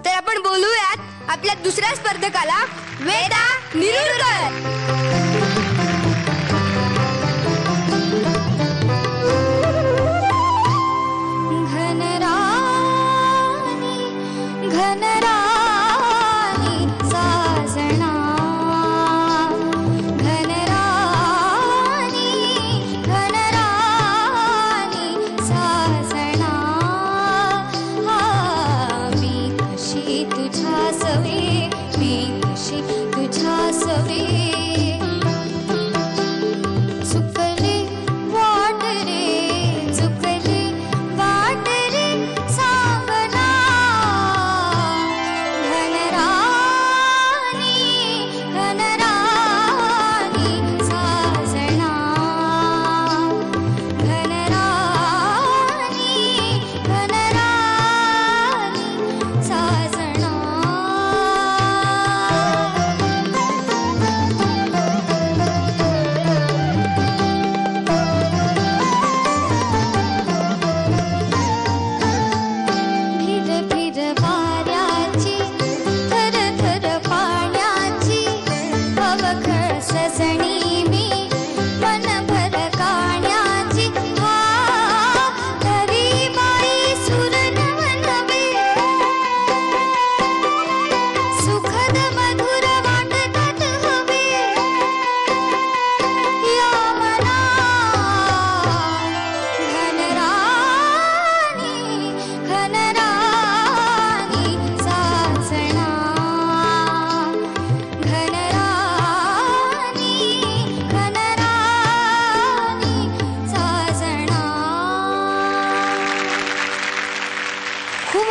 तर आपण बोलूयात आपल्या दुसऱ्या स्पर्धकाला, वेदा निरुरकर.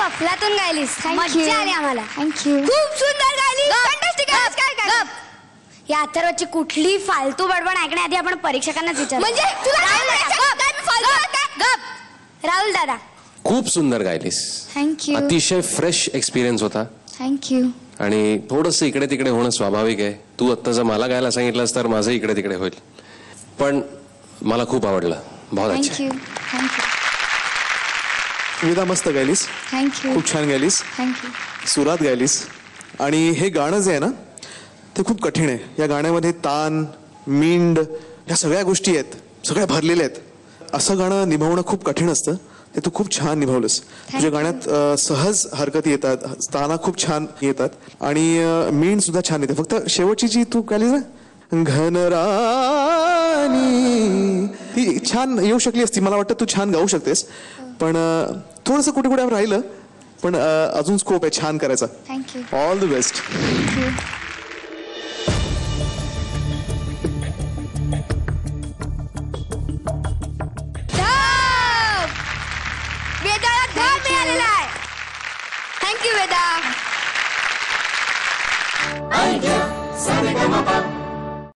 अफलातून गायलीस, मज्जा आली आम्हाला. थँक्यू. खूप सुंदर गायलीस. फॅन्टास्टिक. काय या अथर्वची कुठली फालतू बडबड ऐकण्याआधी आपण परीक्षकांनाच विचार. म्हणजे तुला काय म्हणायचं? काय मी फालतू आहे काय? गप. राहुल दादा, खूप सुंदर गायलीस. थँक्यू. अतिशय फ्रेश एक्सपिरियन्स होता थँक्यू. आणि थोडंसं इकडे तिकडे होणं स्वाभाविक आहे. तू आत्ता जर मला गायला सांगितलंस तर माझं इकडे तिकडे होईल, पण मला खूप आवडलं. बहुत अच्छा. थँक्यू. थँक्यू. वेदा मस्त गायलीस, थँक्यू. खूप छान गायलीस, थँक्यू. सुरात गायलीस. आणि हे गाणं जे आहे ना ते खूप कठीण आहे. या गाण्यामध्ये तान, मींड ह्या सगळ्या गोष्टी आहेत, सगळ्या भरलेल्या आहेत. असं गाणं निभावणं खूप कठीण असतं. ते तू खूप छान निभावलंस. तुझ्या गाण्यात सहज हरकती येतात, ताना खूप छान येतात आणि मींड सुद्धा छान येते. फक्त शेवटची जी तू गायलीस ना, घनराणी, ती छान येऊ शकली असती. मला वाटतं तू छान गाऊ शकतेस, पण थोडंसं कुठे कुठे राहिलं, पण अजून स्कोप आहे छान करायचा. Thank you. All the best. Thank you. वेदाला धाव मिळालेला आहे. थँक्यू वेदा.